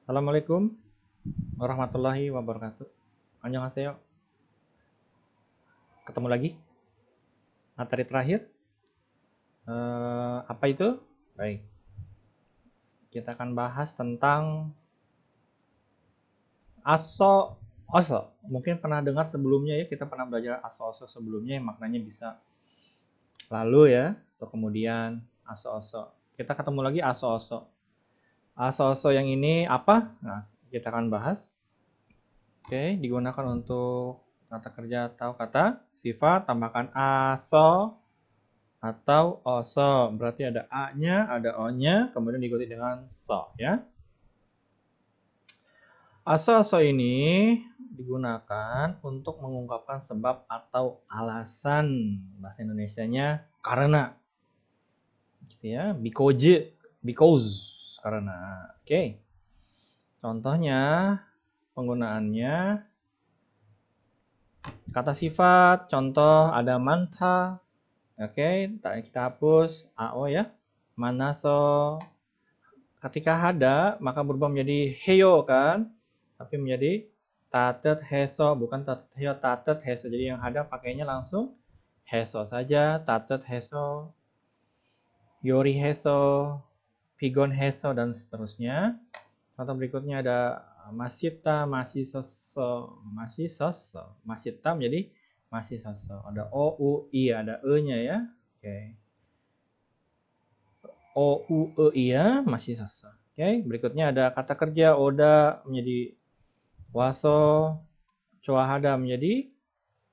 Assalamualaikum warahmatullahi wabarakatuh. Annyeonghaseyo. Ketemu lagi. Materi terakhir. Apa itu? Baik. Kita akan bahas tentang aso oso. Mungkin pernah dengar sebelumnya ya. Kita pernah belajar aso oso sebelumnya yang maknanya bisa lalu ya. Atau kemudian aso oso. Kita ketemu lagi aso oso. Aso oso yang ini apa? Nah, kita akan bahas. Oke, digunakan untuk kata kerja atau kata sifat, tambahkan aso atau oso. Berarti ada a-nya, ada o-nya, kemudian diikuti dengan so ya. Aso-oso ini digunakan untuk mengungkapkan sebab atau alasan. Bahasa Indonesianya karena. Gitu ya, because karena. Oke. Contohnya penggunaannya kata sifat, contoh ada manta. Oke, kita hapus ao ya. Manaso. Ketika hada, maka berubah menjadi heyo kan? Tapi menjadi tatet heso, bukan tatet heyo, tatet heso. Jadi yang hada pakainya langsung heso saja, tatet heso, yori heso, pigon heso, dan seterusnya. Contoh berikutnya ada masita, masisoso, masisoso, masita menjadi masisoso. Ada o, u, i, ada e-nya ya. Oke. O, U, E, I ya, masih sasa. Oke, berikutnya ada kata kerja oda menjadi waso, coahada menjadi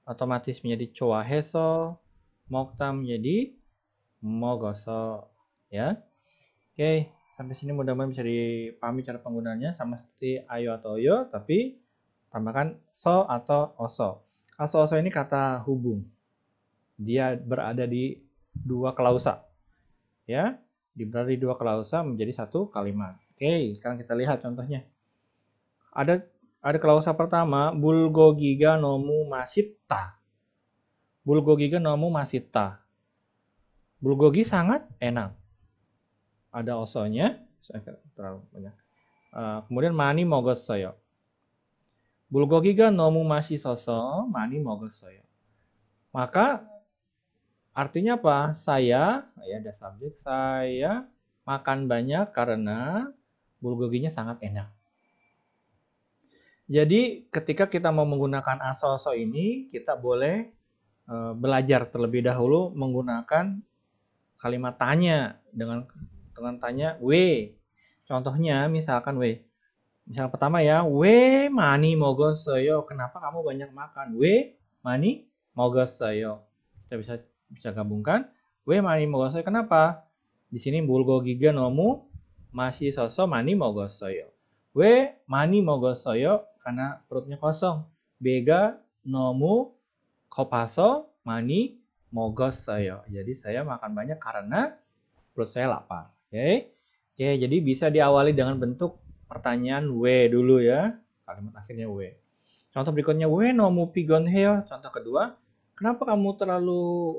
otomatis menjadi coaheso, mokta menjadi mogoso. Ya, oke, sampai sini mudah-mudahan bisa dipahami cara penggunaannya sama seperti ayo atau oyo, tapi tambahkan so atau oso. Aso-oso ini kata hubung. Dia berada di dua klausa. Ya, berada di dua klausa menjadi satu kalimat. Oke, sekarang kita lihat contohnya. Ada klausa pertama, bulgogiga nomu masita. Bulgogiga nomu masita. Bulgogi sangat enak. Ada osonya, terlalu banyak. Kemudian mani mogosoyo. Bulgogiga nomu masisoso, mani mogosoyo. Maka artinya apa? Saya, ya ada subjek, saya makan banyak karena bulgoginya sangat enak. Jadi ketika kita mau menggunakan aso-oso ini, kita boleh belajar terlebih dahulu menggunakan kalimat tanya dengan tanya we. Contohnya misalkan we. Misal pertama ya, we mani mogosoyo. Kenapa kamu banyak makan? We mani mogosoyo. Kita bisa gabungkan. We mani mogosoyo. Kenapa? Di sini bulgogiga nomu masih soso mani mogosoyo. We mani mogosoyo karena perutnya kosong. Bega nomu kopaso mani mogosoyo. Jadi saya makan banyak karena perut saya lapar. Oke. Oke, jadi bisa diawali dengan bentuk pertanyaan we dulu ya. Kalimat akhirnya we. Contoh berikutnya we nomu pigon heo. Contoh kedua, kenapa kamu terlalu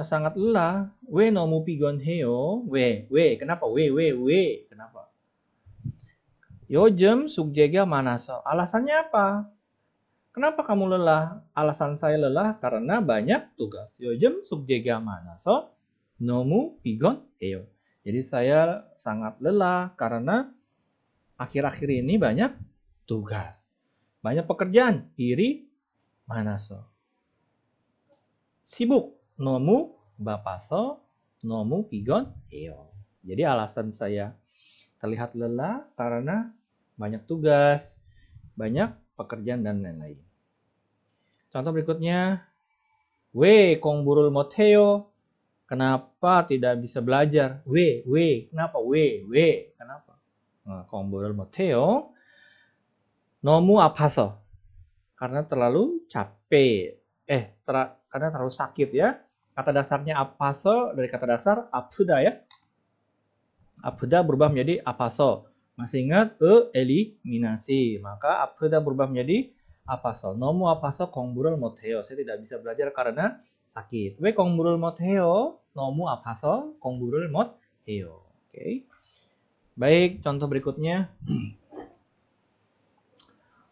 sangat lelah? We nomu pigon heo. We, kenapa? We, kenapa? Yojem sugjega manaso. Alasannya apa? Kenapa kamu lelah? Alasan saya lelah karena banyak tugas. Yojem sugjega manaso nomu pigon heo. Jadi saya sangat lelah karena akhir-akhir ini banyak tugas. Banyak pekerjaan. Iri manaso. Sibuk. Nomu bapaso nomu pigon heo. Jadi alasan saya terlihat lelah karena banyak tugas, banyak pekerjaan, dan lain-lain. Contoh berikutnya, we kongburul moteo. Kenapa tidak bisa belajar? We, kenapa? We, kenapa? Nah, kongburul moteo. Nomu apaso. Karena terlalu capek. Karena terlalu sakit ya. Kata dasarnya apaso dari kata dasar apsuda ya. Apsuda berubah menjadi apaso. Masih ingat eliminasi. Maka apsuda berubah menjadi apaso. Nomu apaso kongburul moteo. Saya tidak bisa belajar karena sakit. We kongburul moteo. Nomu apaso kongburul moteo. Oke. Baik, contoh berikutnya.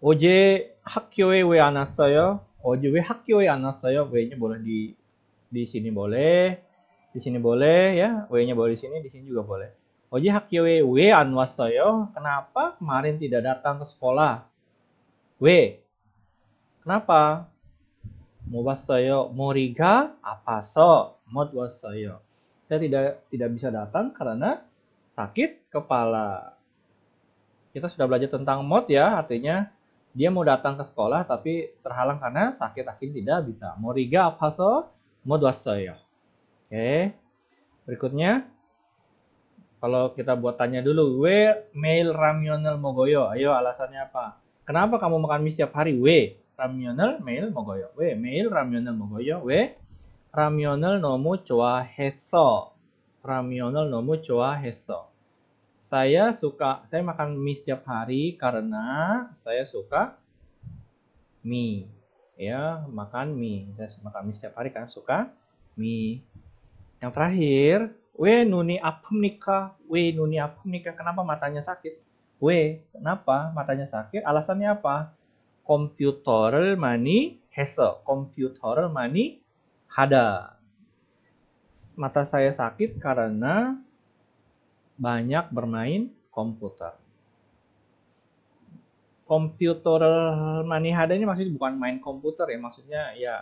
Oje 학교에 왜 안 왔어요? Oje 왜 학교에 안 왔어요? W-nya boleh di sini boleh, di sini boleh ya. W-nya boleh di sini juga boleh. Oje 학교에 왜 안 왔어요? Kenapa kemarin tidak datang ke sekolah? 왜? Kenapa? 못 왔어요. 머리가 아파서 못 왔어요. Saya tidak bisa datang karena sakit kepala. Kita sudah belajar tentang 못 ya, artinya dia mau datang ke sekolah tapi terhalang karena sakit, akhirnya tidak bisa. 머리가 아파서 못 왔어요. Oke. Berikutnya, kalau kita buat tanya dulu, 왜 매일 라면을 먹어요? Ayo, alasannya apa? Kenapa kamu makan mie setiap hari? 왜 라면을 매일 먹어요? 왜 매일 라면을 먹어요? 왜 라면을 너무 좋아해서. 라면을 너무 좋아해서. Saya makan mie setiap hari karena saya suka mie. Ya, makan mie. Saya makan mie setiap hari karena suka mie. Yang terakhir, 왜 눈이 아픕니까? 왜 눈이 아픕니까? Kenapa matanya sakit? 왜? Kenapa matanya sakit? Alasannya apa? 컴퓨터를 많이 해서. 컴퓨터를 많이 하다. Mata saya sakit karena banyak bermain komputer. Komputer manihada ini maksudnya bukan main komputer ya, maksudnya ya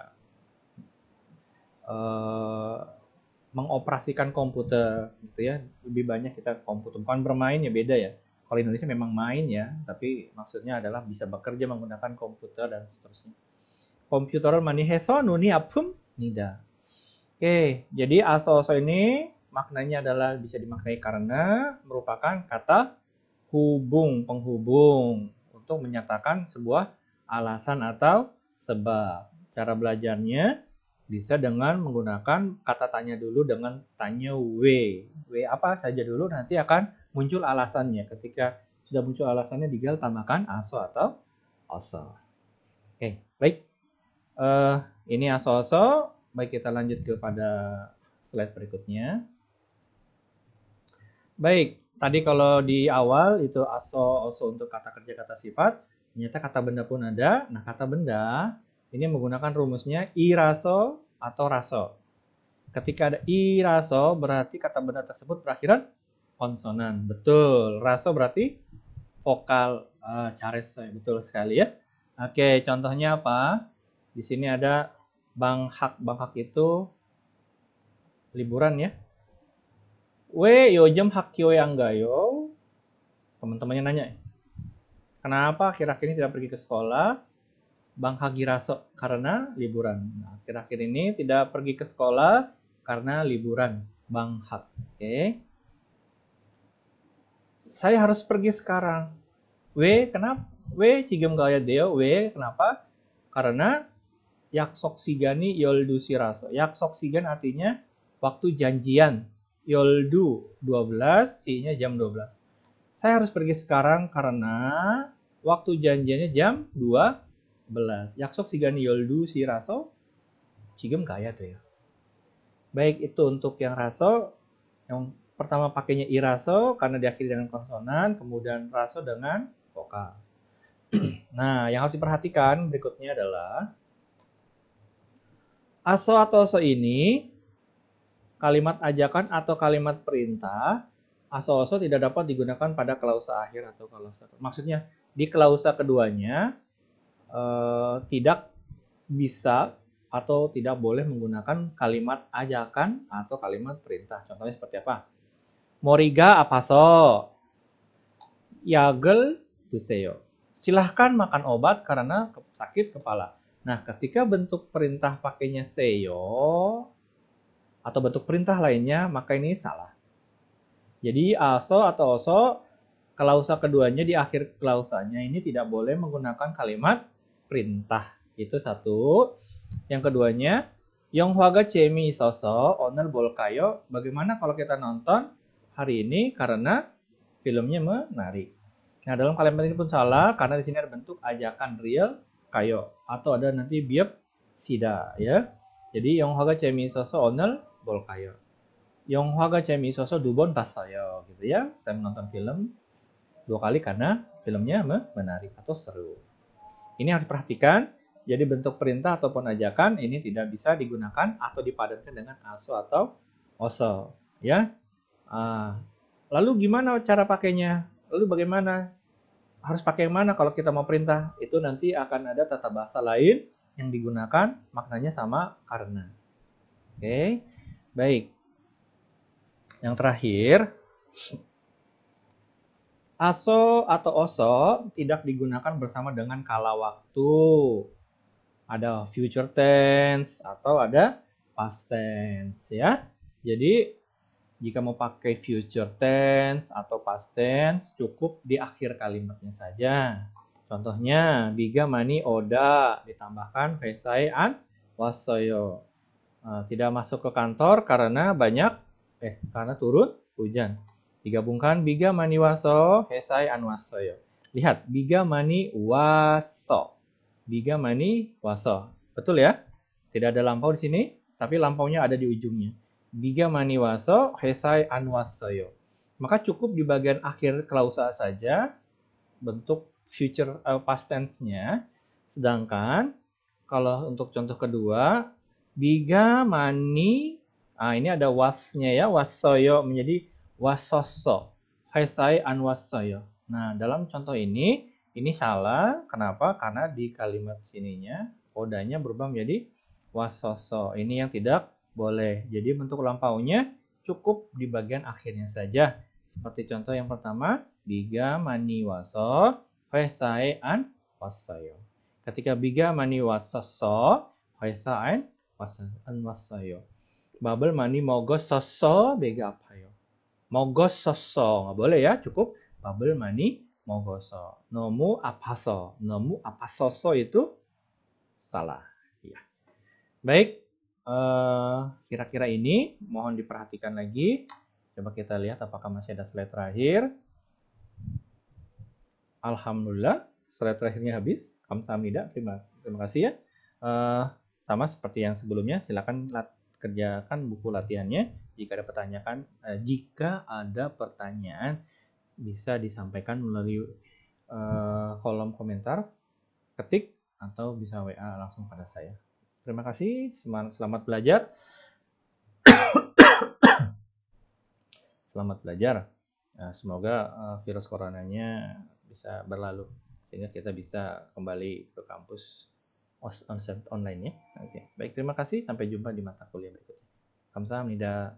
mengoperasikan komputer gitu ya. Lebih banyak kita komputer, bukan bermain ya, beda ya. Kalau Indonesia memang main ya, tapi maksudnya adalah bisa bekerja menggunakan komputer dan seterusnya. Komputer maniheso nuni apum nida. Oke, jadi aso-aso ini maknanya adalah bisa dimaknai karena merupakan kata hubung, penghubung untuk menyatakan sebuah alasan atau sebab. Cara belajarnya bisa dengan menggunakan kata tanya dulu dengan tanya W. W apa saja dulu, nanti akan muncul alasannya. Ketika sudah muncul alasannya, tinggal tambahkan aso atau oso. Oke, baik. Ini aso-oso. Baik, kita lanjut kepada slide berikutnya. Baik, tadi kalau di awal itu aso, oso untuk kata kerja, kata sifat. Ternyata kata benda pun ada. Nah, kata benda ini menggunakan rumusnya iraso atau raso. Ketika ada iraso, berarti kata benda tersebut berakhiran konsonan. Betul, raso berarti vokal cares. Betul sekali ya. Oke, contohnya apa? Di sini ada Bang Hak itu liburan ya. 왜 요즘 학교에 안 가요? Teman-temannya nanya. Kenapa akhir-akhir ini tidak pergi ke sekolah? Bang Hagiraso, karena liburan. Nah, akhir-akhir ini tidak pergi ke sekolah karena liburan. Bang Hak. Oke. Saya harus pergi sekarang. Kenapa? 지금 가야 돼요. Kenapa? Karena 약속 시간이 12시라서. 약속 시간 artinya waktu janjian. Yoldu 12, si-nya jam 12. Saya harus pergi sekarang karena waktu janjiannya jam 12. 약속 시간이 12시라서 지금 가야 돼요. Baik, itu untuk yang raso. Yang pertama pakainya iraso karena diakhiri dengan konsonan, kemudian raso dengan vokal. Nah, yang harus diperhatikan berikutnya adalah aso atau oso ini kalimat ajakan atau kalimat perintah. Aso-oso tidak dapat digunakan pada klausa akhir atau klausa. Maksudnya di klausa keduanya tidak bisa atau tidak boleh menggunakan kalimat ajakan atau kalimat perintah. Contohnya seperti apa? Moriga apaso? Yagel duseyo. Silahkan makan obat karena sakit kepala. Nah, ketika bentuk perintah pakainya seyo atau bentuk perintah lainnya, maka ini salah. Jadi aso atau oso, klausa keduanya di akhir klausanya ini tidak boleh menggunakan kalimat perintah. Itu satu. Yang keduanya, 영화가 재미있어서 오늘 볼까요? Bagaimana kalau kita nonton hari ini karena filmnya menarik. Nah, dalam kalimat ini pun salah karena di sini ada bentuk ajakan real kayo atau ada nanti biep sida ya. Jadi 영화가 재미있어서 오늘 볼까요? 영화가 재미있어서 2번 봤어요. gitu ya. Saya menonton film 2 kali karena filmnya menarik atau seru. Ini harus perhatikan. Jadi bentuk perintah ataupun ajakan ini tidak bisa digunakan atau dipadankan dengan aso atau oso. Ya. Lalu gimana cara pakainya? Lalu bagaimana? Harus pakai yang mana kalau kita mau perintah? Itu nanti akan ada tata bahasa lain yang digunakan maknanya sama karena. Oke. Baik. Yang terakhir, aso atau oso tidak digunakan bersama dengan kala waktu. Ada future tense atau ada past tense ya. Jadi jika mau pakai future tense atau past tense cukup di akhir kalimatnya saja. Contohnya biga mani oda ditambahkan vesai an wasoyo. Tidak masuk ke kantor karena karena turun hujan. Digabungkan biga mani waso vesai an wasoyo. Lihat biga mani waso. Biga mani waso. Betul ya? Tidak ada lampau di sini, tapi lampaunya ada di ujungnya. Biga mani waso vesai an wasoyo. Maka cukup di bagian akhir klausa saja bentuk future past tense-nya. Sedangkan kalau untuk contoh kedua, biga mani, ini ada wasnya ya, wasoyo menjadi wasoso, vesai an wasoyo. Nah, dalam contoh ini salah. Kenapa? Karena di kalimat sininya, odanya berubah menjadi wasoso. Ini yang tidak boleh. Jadi bentuk lampaunya cukup di bagian akhirnya saja. Seperti contoh yang pertama, biga mani waso, vesai an wasoyo. Ketika biga mani wasoso, vesai an wasoyo. Babel mani mogos soso, bega apayo. Mogos soso, nggak boleh ya, cukup babel mani mogoso. Nomu apaso, nomu apasoso itu salah. Ya. Baik, kira-kira ini mohon diperhatikan lagi. Coba kita lihat apakah masih ada slide terakhir. Alhamdulillah, slide terakhirnya habis. Kamsahamnida, terima kasih ya. Sama seperti yang sebelumnya, silakan kerjakan buku latihannya. Jika ada pertanyaan, bisa disampaikan melalui kolom komentar, ketik, atau bisa WA langsung pada saya. Terima kasih, selamat belajar. Selamat belajar. Semoga virus coronanya bisa berlalu sehingga kita bisa kembali ke kampus online ya. Oke. Baik, terima kasih. Sampai jumpa di mata kuliah berikutnya. Kamsahamnida.